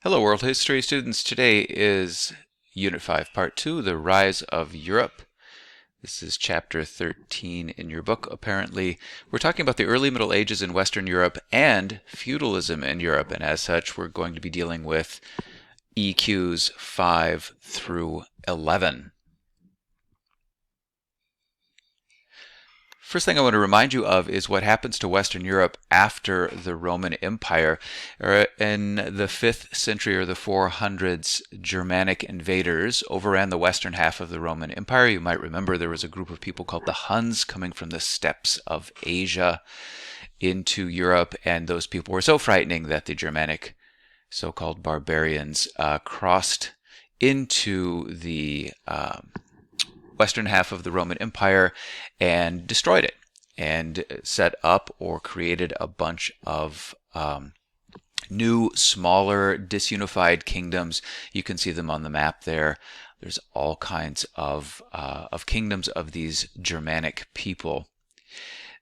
Hello, World History students. Today is Unit 5, Part 2, The Rise of Europe. This is Chapter 13 in your book, apparently. We're talking about the early Middle Ages in Western Europe and feudalism in Europe, and as such, we're going to be dealing with EQs 5 through 11. First thing I want to remind you of is what happens to Western Europe after the Roman Empire. In the 5th century or the 400s, Germanic invaders overran the western half of the Roman Empire. You might remember there was a group of people called the Huns coming from the steppes of Asia into Europe, and those people were so frightening that the Germanic so-called barbarians crossed into the western half of the Roman Empire and destroyed it and set up or created a bunch of new, smaller, disunified kingdoms. You can see them on the map there. There's all kinds of kingdoms of these Germanic people.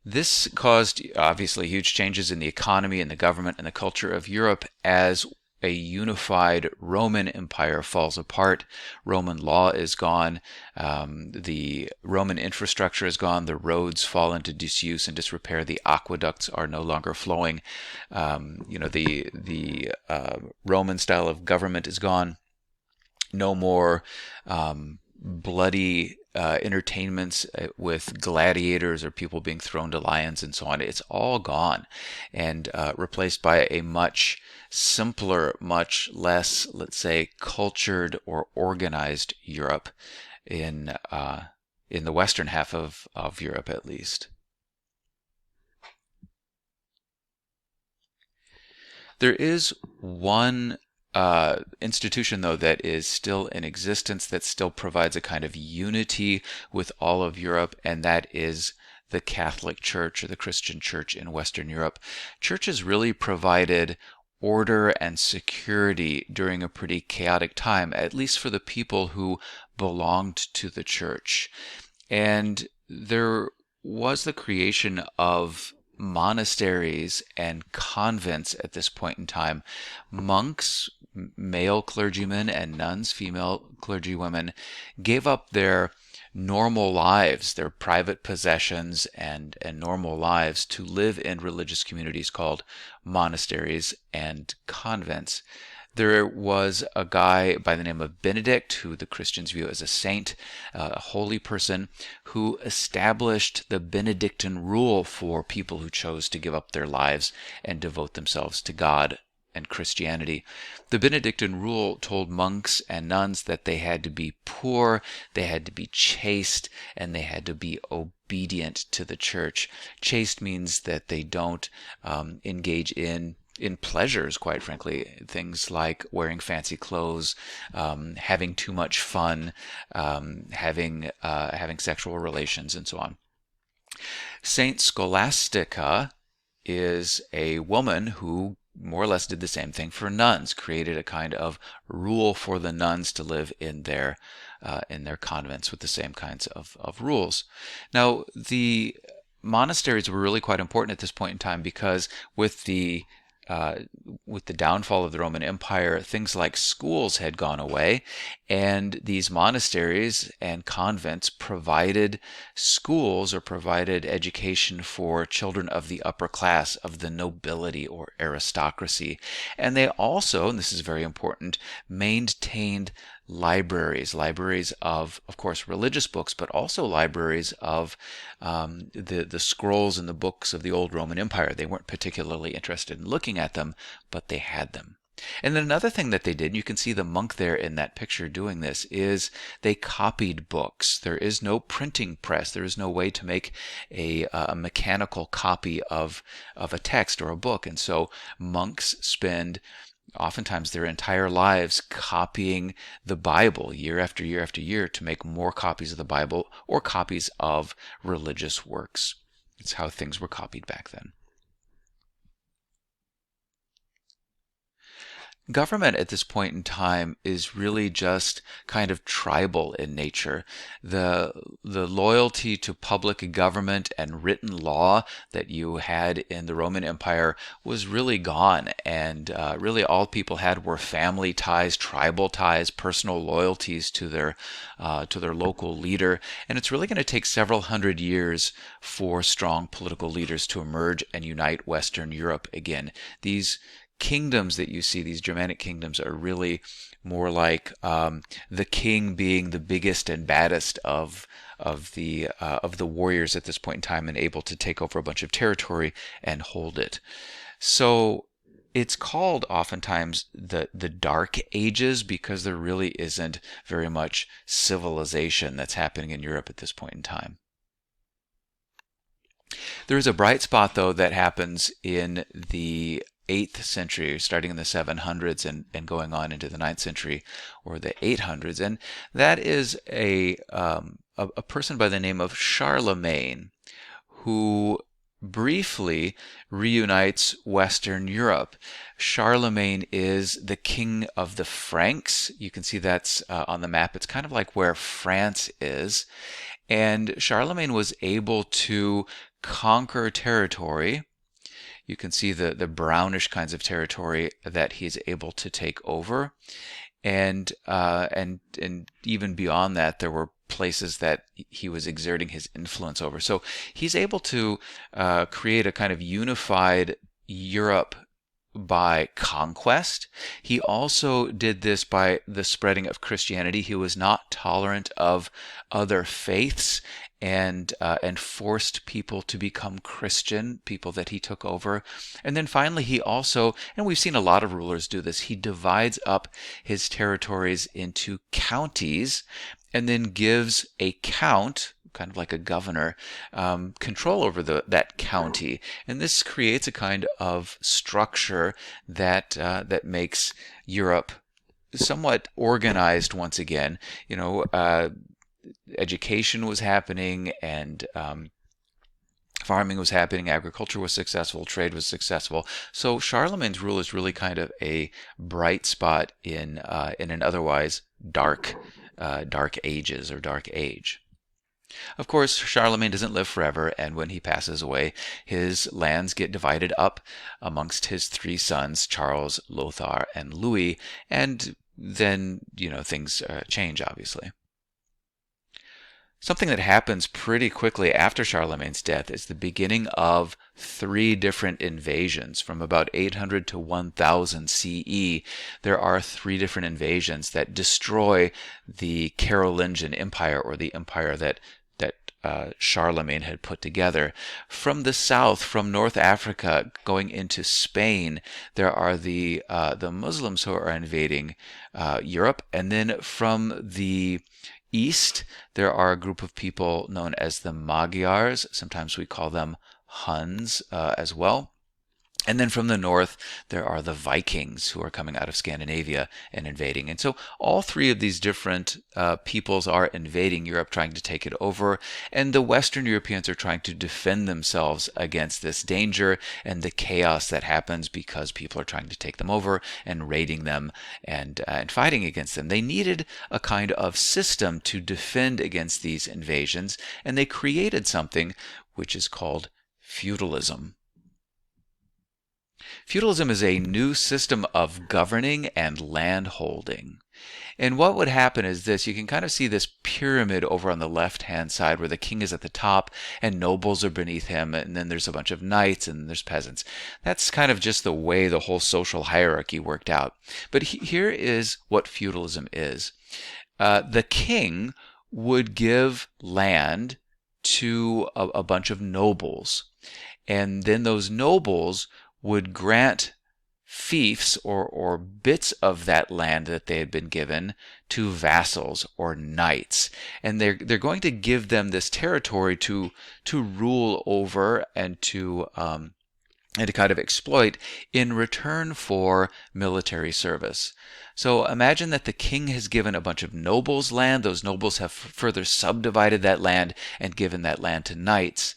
This caused, obviously, huge changes in the economy and the government and the culture of Europe as a unified Roman Empire falls apart. Roman law is gone. The Roman infrastructure is gone. The roads fall into disuse and disrepair. The aqueducts are no longer flowing. The Roman style of government is gone. No more bloody entertainments with gladiators or people being thrown to lions and so on. It's all gone and replaced by a much simpler, much less, let's say, cultured or organized Europe in the western half of Europe, at least. There is one institution, though, that is still in existence, that still provides a kind of unity with all of Europe, and that is the Catholic Church or the Christian Church in Western Europe. Churches really provided order and security during a pretty chaotic time, at least for the people who belonged to the church. And there was the creation of monasteries and convents at this point in time. Monks, male clergymen, and nuns, female clergywomen, gave up their normal lives, their private possessions and normal lives, to live in religious communities called monasteries and convents. There was a guy by the name of Benedict, who the Christians view as a saint, a holy person, who established the Benedictine rule for people who chose to give up their lives and devote themselves to God and Christianity. The Benedictine rule told monks and nuns that they had to be poor, they had to be chaste, and they had to be obedient to the church. Chaste means that they don't engage in pleasures, quite frankly, things like wearing fancy clothes, having too much fun, having sexual relations, and so on. Saint Scholastica is a woman who more or less did the same thing for nuns, created a kind of rule for the nuns to live in their convents with the same kinds of rules. Now, the monasteries were really quite important at this point in time because with the downfall of the Roman Empire, things like schools had gone away, and these monasteries and convents provided schools or provided education for children of the upper class, of the nobility or aristocracy. And they also, and this is very important, maintained libraries of course, religious books, but also libraries of the scrolls and the books of the old Roman Empire. They weren't particularly interested in looking at them, but they had them. And then another thing that they did, you can see the monk there in that picture doing this, is they copied books. There is no printing press. There is no way to make a mechanical copy of a text or a book. And so monks spend oftentimes their entire lives copying the Bible year after year after year to make more copies of the Bible or copies of religious works. It's how things were copied back then. Government at this point in time is really just kind of tribal in nature. The loyalty to public government and written law that you had in the Roman Empire was really gone, and really all people had were family ties, tribal ties, personal loyalties to their local leader. And it's really going to take several hundred years for strong political leaders to emerge and unite Western Europe again. These kingdoms that you see, these Germanic kingdoms, are really more like the king being the biggest and baddest of the warriors at this point in time, and able to take over a bunch of territory and hold it. So it's called oftentimes the Dark Ages because there really isn't very much civilization that's happening in Europe at this point in time. There is a bright spot, though, that happens in the 8th century, starting in the 700s and going on into the 9th century or the 800s. And that is a person by the name of Charlemagne, who briefly reunites Western Europe. Charlemagne is the king of the Franks. You can see that's on the map. It's kind of like where France is. And Charlemagne was able to conquer territory. You can see the brownish kinds of territory that he's able to take over. And even beyond that, there were places that he was exerting his influence over. So he's able to create a kind of unified Europe by conquest. He also did this by the spreading of Christianity. He was not tolerant of other faiths, and forced people to become Christian, people that he took over. And then finally, he also, and we've seen a lot of rulers do this, he divides up his territories into counties and then gives a count, kind of like a governor, control over that county. And this creates a kind of structure that makes Europe somewhat organized once again. Education was happening, and farming was happening, agriculture was successful, trade was successful. So Charlemagne's rule is really kind of a bright spot in an otherwise dark ages or dark age. Of course, Charlemagne doesn't live forever, and when he passes away, his lands get divided up amongst his three sons, Charles, Lothar, and Louis, and then, things change, obviously. Something that happens pretty quickly after Charlemagne's death is the beginning of three different invasions. From about 800 to 1000 CE, there are three different invasions that destroy the Carolingian Empire, or the empire that Charlemagne had put together. From the south, from North Africa, going into Spain, there are the Muslims who are invading Europe, and then from the east, there are a group of people known as the Magyars. Sometimes we call them Huns as well. And then from the north, there are the Vikings who are coming out of Scandinavia and invading. And so all three of these different peoples are invading Europe, trying to take it over. And the Western Europeans are trying to defend themselves against this danger and the chaos that happens because people are trying to take them over and raiding them and fighting against them. They needed a kind of system to defend against these invasions, and they created something which is called feudalism. Feudalism is a new system of governing and land holding. And what would happen is this: you can kind of see this pyramid over on the left-hand side where the king is at the top and nobles are beneath him, and then there's a bunch of knights and there's peasants. That's kind of just the way the whole social hierarchy worked out. But here is what feudalism is. The king would give land to a bunch of nobles, and then those nobles would grant fiefs or bits of that land that they had been given to vassals or knights. And they're going to give them this territory to rule over and to kind of exploit in return for military service. So imagine that the king has given a bunch of nobles land. Those nobles have further subdivided that land and given that land to knights.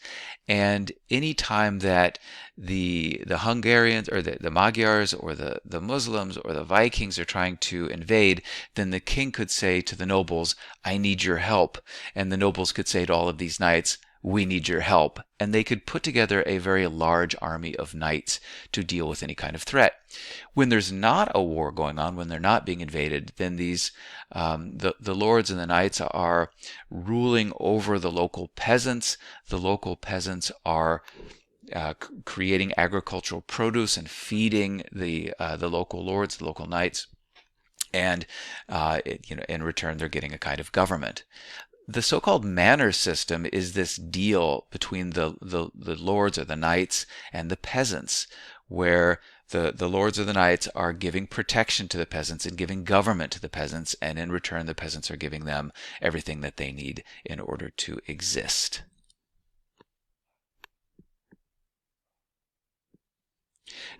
And any time that the Hungarians or the Magyars or the Muslims or the Vikings are trying to invade, then the king could say to the nobles, I need your help. And the nobles could say to all of these knights, we need your help. And they could put together a very large army of knights to deal with any kind of threat. When there's not a war going on, when they're not being invaded, then the lords and the knights are ruling over the local peasants. The local peasants are creating agricultural produce and feeding the local lords, the local knights, and in return they're getting a kind of government. The so-called manor system is this deal between the lords or the knights and the peasants, where the lords or the knights are giving protection to the peasants and giving government to the peasants, and in return the peasants are giving them everything that they need in order to exist.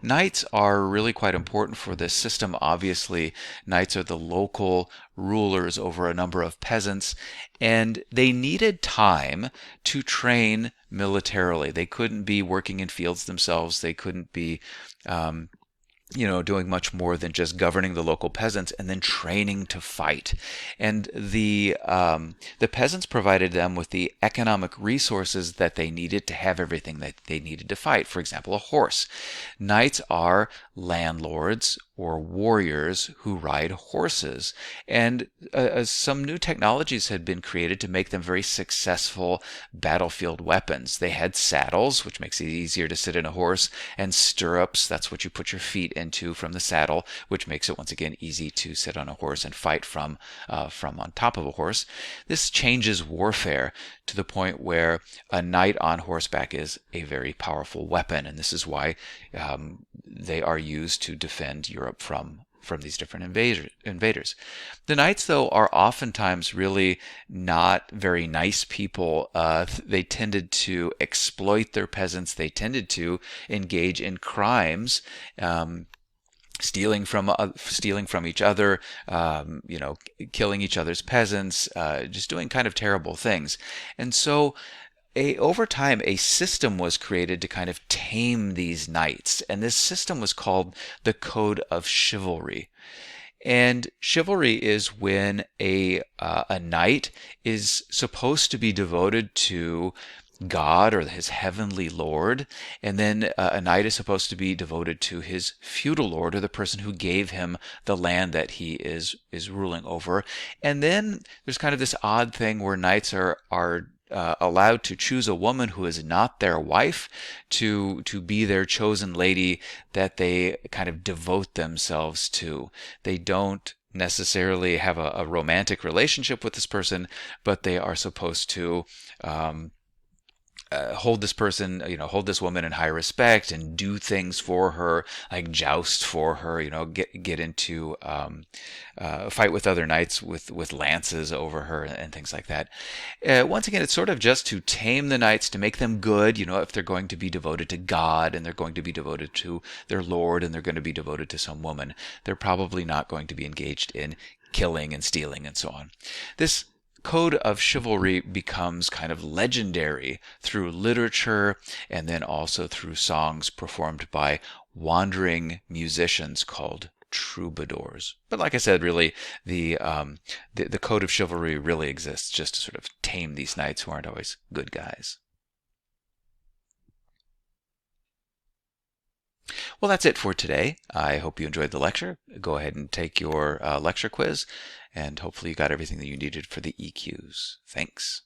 Knights are really quite important for this system. Obviously, knights are the local rulers over a number of peasants, and they needed time to train militarily. They couldn't be working in fields themselves. They couldn't be doing much more than just governing the local peasants and then training to fight. And the peasants provided them with the economic resources that they needed to have everything that they needed to fight. For example, a horse. Knights are landlords or warriors who ride horses. And some new technologies had been created to make them very successful battlefield weapons. They had saddles, which makes it easier to sit in a horse, and stirrups. That's what you put your feet into from the saddle, which makes it once again easy to sit on a horse and fight from on top of a horse. This changes warfare to the point where a knight on horseback is a very powerful weapon, and this is why they are used to defend Europe from these different invaders. The knights, though, are oftentimes really not very nice people. They tended to exploit their peasants. They tended to engage in crimes. Stealing from each other, killing each other's peasants, just doing kind of terrible things. And so over time, a system was created to kind of tame these knights, and this system was called the Code of Chivalry. And chivalry is when a knight is supposed to be devoted to God or his heavenly lord, and then a knight is supposed to be devoted to his feudal lord, or the person who gave him the land that he is ruling over. And then there's kind of this odd thing where knights are allowed to choose a woman who is not their wife to be their chosen lady that they kind of devote themselves to. They don't necessarily have a romantic relationship with this person, but they are supposed to hold this person, hold this woman in high respect and do things for her, like joust for her, get into fight with other knights with lances over her and things like that. Once again, it's sort of just to tame the knights, to make them good, if they're going to be devoted to God and they're going to be devoted to their lord and they're going to be devoted to some woman, they're probably not going to be engaged in killing and stealing and so on. This Code of Chivalry becomes kind of legendary through literature and then also through songs performed by wandering musicians called troubadours. But like I said, really, the Code of Chivalry really exists just to sort of tame these knights who aren't always good guys. Well, that's it for today. I hope you enjoyed the lecture. Go ahead and take your lecture quiz, and hopefully you got everything that you needed for the EQs. Thanks.